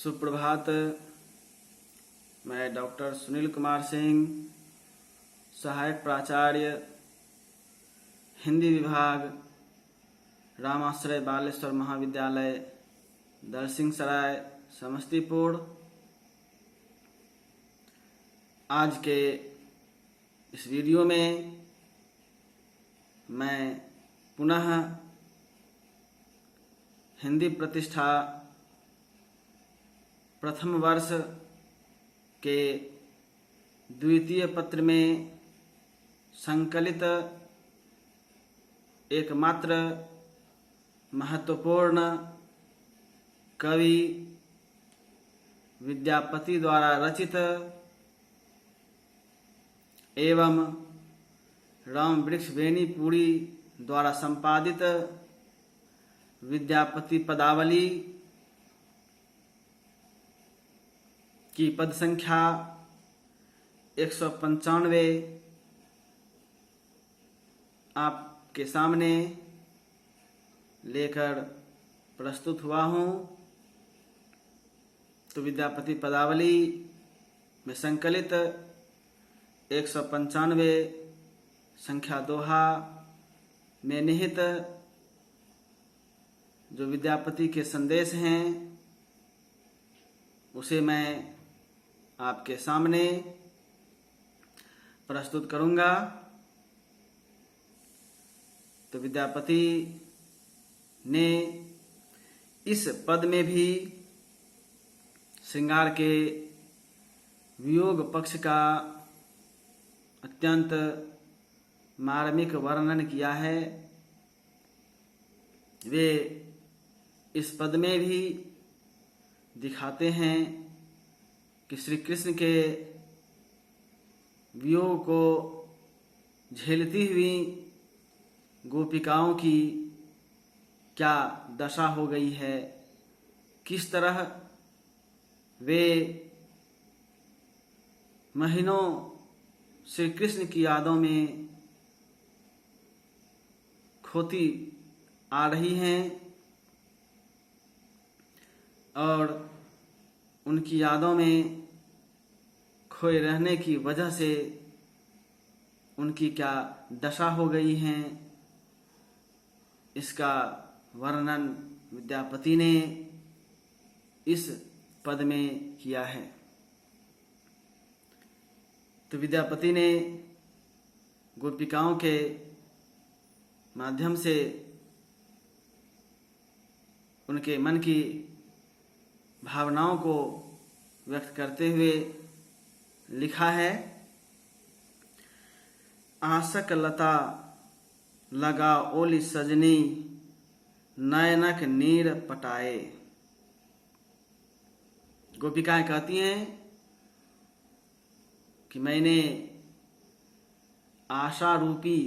सुप्रभात। मैं डॉक्टर सुनील कुमार सिंह, सहायक प्राचार्य हिंदी विभाग, रामाश्रय बालेश्वर महाविद्यालय, दलसिंहसराय, समस्तीपुर। आज के इस वीडियो में मैं पुनः हिंदी प्रतिष्ठा प्रथम वर्ष के द्वितीय पत्र में संकलित एकमात्र महत्वपूर्ण कवि विद्यापति द्वारा रचित एवं राम वृक्ष बेनीपुरी द्वारा संपादित विद्यापति पदावली की पद संख्या 195 आपके सामने लेकर प्रस्तुत हुआ हूँ। तो विद्यापति पदावली में संकलित 195 संख्या दोहा में निहित जो विद्यापति के संदेश हैं उसे मैं आपके सामने प्रस्तुत करूंगा। तो विद्यापति ने इस पद में भी श्रृंगार के वियोग पक्ष का अत्यंत मार्मिक वर्णन किया है। वे इस पद में भी दिखाते हैं कि श्री कृष्ण के वियोग को झेलती हुई गोपिकाओं की क्या दशा हो गई है, किस तरह वे महीनों श्री कृष्ण की यादों में खोती आ रही हैं और उनकी यादों में खोए रहने की वजह से उनकी क्या दशा हो गई है, इसका वर्णन विद्यापति ने इस पद में किया है। तो विद्यापति ने गोपिकाओं के माध्यम से उनके मन की भावनाओं को व्यक्त करते हुए लिखा है। आसक लता लगा ओली सजनी, नयनक नीर पटाए। गोपिकाएं कहती हैं कि मैंने आशा रूपी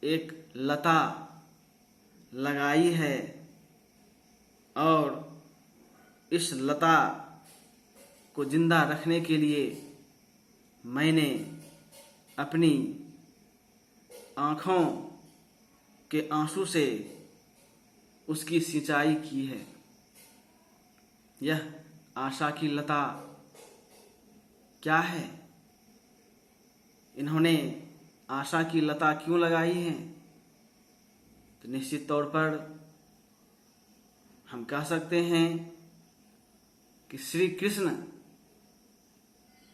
एक लता लगाई है और इस लता को जिंदा रखने के लिए मैंने अपनी आँखों के आंसू से उसकी सिंचाई की है। यह आशा की लता क्या है? इन्होंने आशा की लता क्यों लगाई है? तो निश्चित तौर पर हम कह सकते हैं कि श्री कृष्ण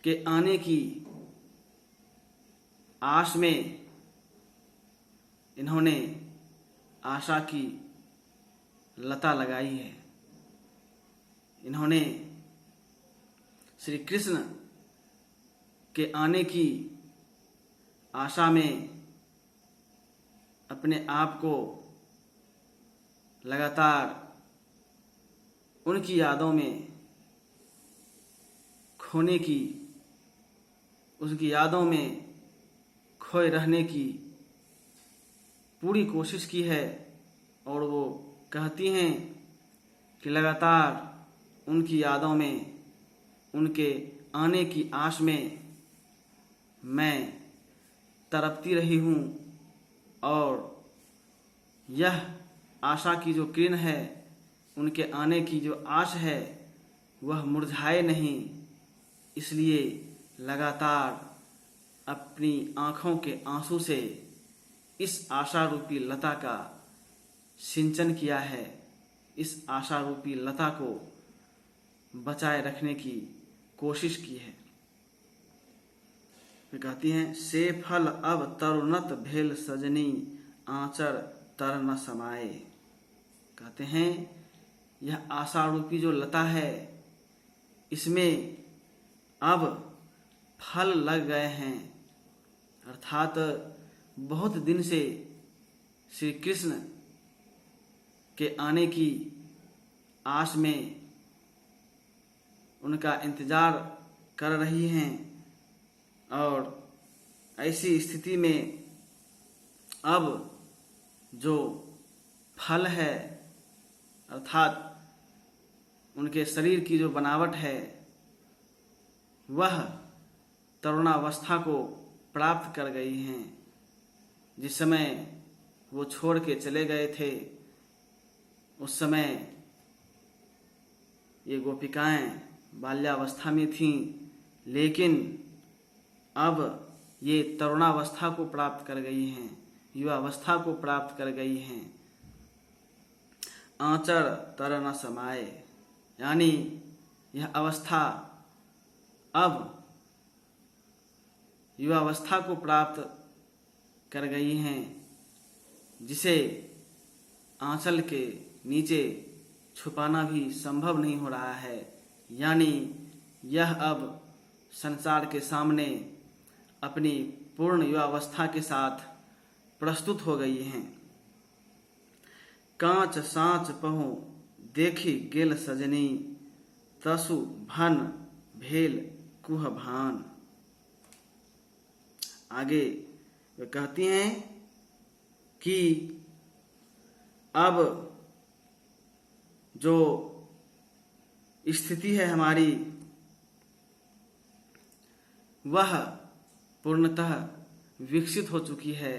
के आने की आस में इन्होंने आशा की लता लगाई है। इन्होंने श्री कृष्ण के आने की आशा में अपने आप को लगातार उनकी यादों में खोने की, उसकी यादों में खोए रहने की पूरी कोशिश की है और वो कहती हैं कि लगातार उनकी यादों में, उनके आने की आस में मैं तड़पती रही हूँ और यह आशा की जो किरण है, उनके आने की जो आश है, वह मुरझाए नहीं, इसलिए लगातार अपनी आँखों के आंसू से इस आशा रूपी लता का सिंचन किया है, इस आशा रूपी लता को बचाए रखने की कोशिश की है। वे कहती हैं, से फल अब तरुणत भेल सजनी, आंचर तर न समाए। कहते हैं यह आशा रूपी जो लता है, इसमें अब फल लग गए हैं, अर्थात बहुत दिन से श्री कृष्ण के आने की आस में उनका इंतजार कर रही हैं, और ऐसी स्थिति में अब जो फल है, अर्थात उनके शरीर की जो बनावट है, वह तरुणावस्था को प्राप्त कर गई हैं। जिस समय वो छोड़ के चले गए थे, उस समय ये गोपिकाएं बाल्यावस्था में थीं, लेकिन अब ये तरुणावस्था को प्राप्त कर गई हैं, युवावस्था को प्राप्त कर गई हैं। आंचर तर न समाए, यानी यह अवस्था अब युवावस्था को प्राप्त कर गई हैं, जिसे आंचल के नीचे छुपाना भी संभव नहीं हो रहा है। यानी यह अब संसार के सामने अपनी पूर्ण युवावस्था के साथ प्रस्तुत हो गई हैं। कांच सांच पहु देखी गेल सजनी, तसु भन भेल कुह भान। आगे वे कहती हैं कि अब जो स्थिति है हमारी, वह पूर्णतः विकसित हो चुकी है।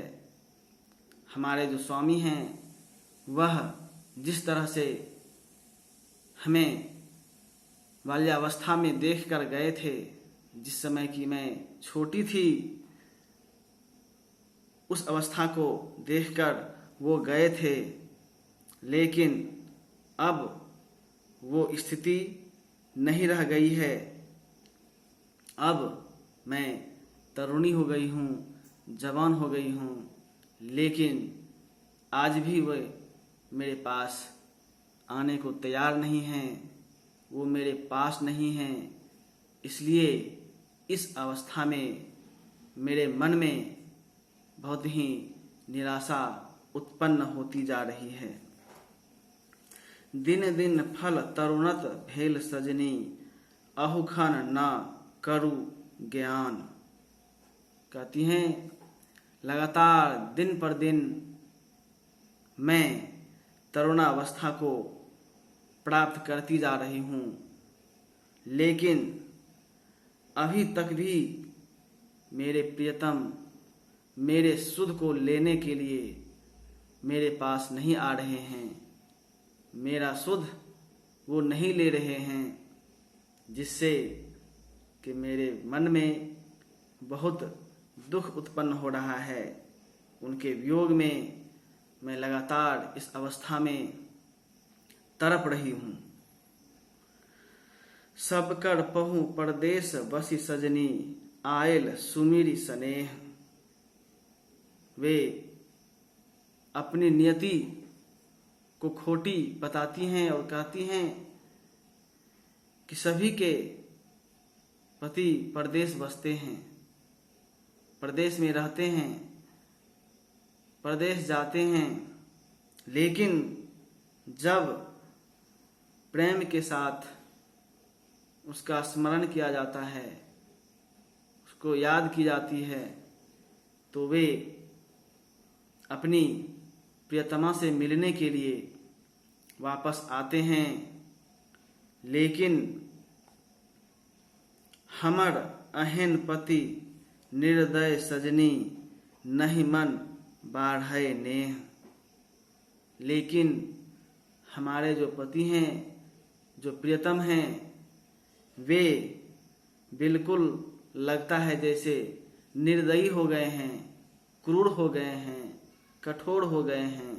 हमारे जो स्वामी हैं, वह जिस तरह से हमें बाल्यावस्था में देख कर गए थे, जिस समय की मैं छोटी थी, उस अवस्था को देखकर वो गए थे, लेकिन अब वो स्थिति नहीं रह गई है। अब मैं तरुणी हो गई हूँ, जवान हो गई हूँ, लेकिन आज भी वे मेरे पास आने को तैयार नहीं हैं, वो मेरे पास नहीं हैं। इसलिए इस अवस्था में मेरे मन में बहुत ही निराशा उत्पन्न होती जा रही है। दिन दिन फल तरुणत भेल सजनी, अहुखन न करु ज्ञान। कहती हैं लगातार दिन पर दिन मैं तरुणावस्था को प्राप्त करती जा रही हूँ, लेकिन अभी तक भी मेरे प्रियतम मेरे सुध को लेने के लिए मेरे पास नहीं आ रहे हैं। मेरा सुध वो नहीं ले रहे हैं, जिससे कि मेरे मन में बहुत दुख उत्पन्न हो रहा है। उनके वियोग में मैं लगातार इस अवस्था में तड़प रही हूँ। सब कर पहु परदेश बसी सजनी, आयल सुमिरी स्नेह। वे अपनी नियति को खोटी बताती हैं और कहती हैं कि सभी के पति परदेश बसते हैं, परदेश में रहते हैं, परदेश जाते हैं, लेकिन जब प्रेम के साथ उसका स्मरण किया जाता है, उसको याद की जाती है, तो वे अपनी प्रियतमा से मिलने के लिए वापस आते हैं। लेकिन हमर अहन पति निर्दय सजनी, नहीं मन बाढ़े नेह। लेकिन हमारे जो पति हैं, जो प्रियतम हैं, वे बिल्कुल लगता है जैसे निर्दयी हो गए हैं, क्रूर हो गए हैं, कठोर हो गए हैं,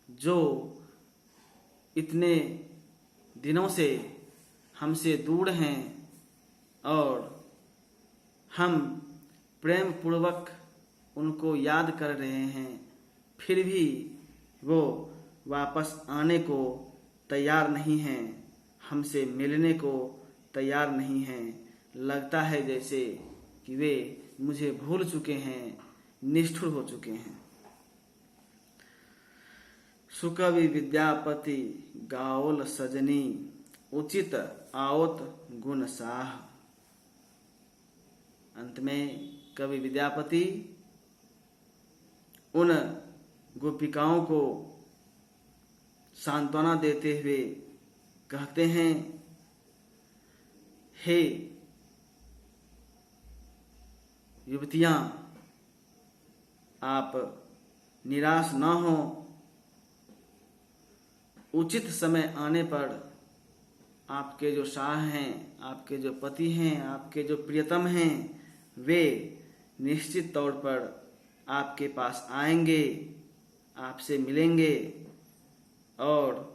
जो इतने दिनों से हमसे दूर हैं और हम प्रेम पूर्वक उनको याद कर रहे हैं, फिर भी वो वापस आने को तैयार नहीं हैं, हमसे मिलने को तैयार नहीं हैं। लगता है जैसे कि वे मुझे भूल चुके हैं, निष्ठुर हो चुके हैं। सुकवि विद्यापति गाओल सजनी, उचित आओत गुण साह। अंत में कवि विद्यापति उन गोपिकाओं को सांत्वना देते हुए कहते हैं, हे युवतियां, आप निराश न हो। उचित समय आने पर आपके जो शाह हैं, आपके जो पति हैं, आपके जो प्रियतम हैं, वे निश्चित तौर पर आपके पास आएंगे, आपसे मिलेंगे और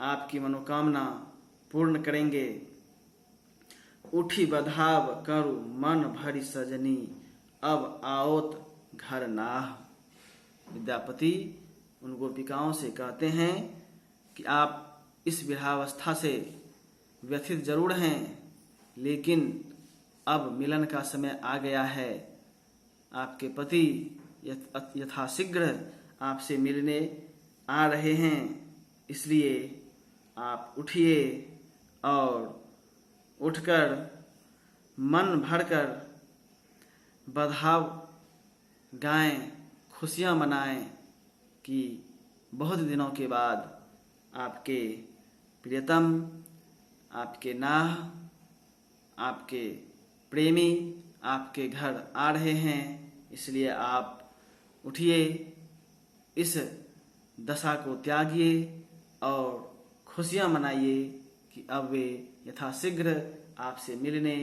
आपकी मनोकामना पूर्ण करेंगे। उठी बधाव करु मन भरी सजनी, अब आओत घर नाह। विद्यापति उन गोपिकाओं से कहते हैं कि आप इस विरहावस्था से व्यथित जरूर हैं, लेकिन अब मिलन का समय आ गया है। आपके पति यथाशीघ्र आपसे मिलने आ रहे हैं, इसलिए आप उठिए और उठकर मन भरकर बधाव गाएं, खुशियां मनाएं कि बहुत दिनों के बाद आपके प्रियतम, आपके नाह, आपके प्रेमी आपके घर आ रहे हैं। इसलिए आप उठिए, इस दशा को त्यागिए और खुशियां मनाइए कि अब वे यथाशीघ्र आपसे मिलने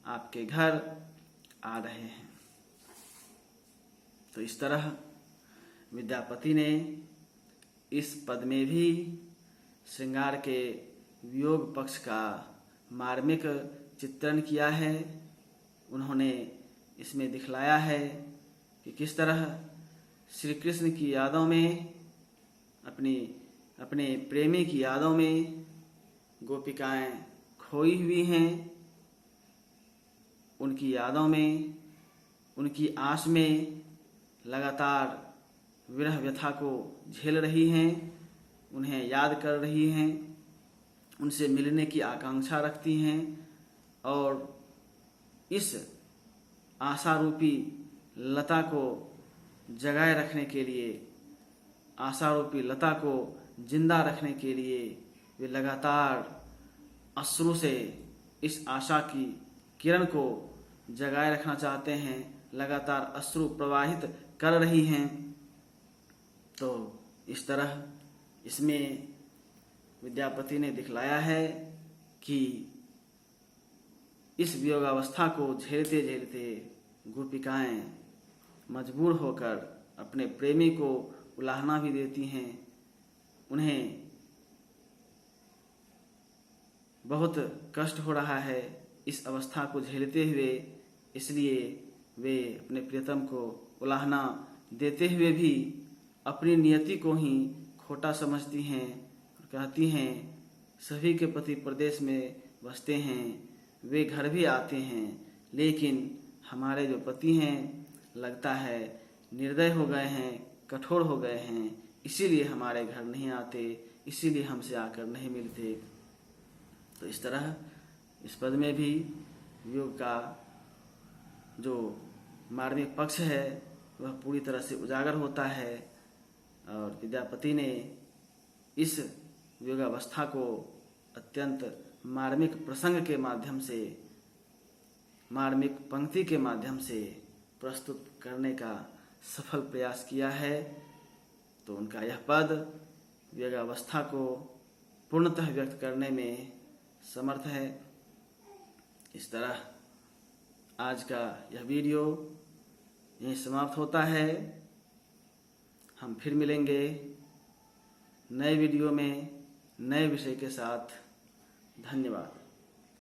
आपके घर आ रहे हैं। तो इस तरह विद्यापति ने इस पद में भी श्रृंगार के वियोग पक्ष का मार्मिक चित्रण किया है। उन्होंने इसमें दिखलाया है कि किस तरह श्री कृष्ण की यादों में, अपने प्रेमी की यादों में गोपिकाएं खोई हुई हैं। उनकी यादों में, उनकी आस में लगातार विरह व्यथा को झेल रही हैं, उन्हें याद कर रही हैं, उनसे मिलने की आकांक्षा रखती हैं और इस आशारूपी लता को जगाए रखने के लिए, आशारूपी लता को जिंदा रखने के लिए वे लगातार अश्रु से इस आशा की किरण को जगाए रखना चाहते हैं, लगातार अश्रु प्रवाहित कर रही हैं। तो इस तरह इसमें विद्यापति ने दिखलाया है कि इस वियोगावस्था को झेलते झेलते गोपिकाएं मजबूर होकर अपने प्रेमी को उलाहना भी देती हैं। उन्हें बहुत कष्ट हो रहा है इस अवस्था को झेलते हुए, इसलिए वे अपने प्रियतम को उलाहना देते हुए भी अपनी नियति को ही खोटा समझती हैं और कहती हैं, सभी के पति प्रदेश में बसते हैं, वे घर भी आते हैं, लेकिन हमारे जो पति हैं लगता है निर्दय हो गए हैं, कठोर हो गए हैं, इसीलिए हमारे घर नहीं आते, इसीलिए हमसे आकर नहीं मिलते। तो इस तरह इस पद में भी योग का जो मार्मिक पक्ष है वह पूरी तरह से उजागर होता है और विद्यापति ने इस योगावस्था को अत्यंत मार्मिक प्रसंग के माध्यम से, मार्मिक पंक्ति के माध्यम से प्रस्तुत करने का सफल प्रयास किया है। तो उनका यह पद योगावस्था को पूर्णतः व्यक्त करने में समर्थ है। इस तरह आज का यह वीडियो यहीं समाप्त होता है। हम फिर मिलेंगे नए वीडियो में नए विषय के साथ। धन्यवाद।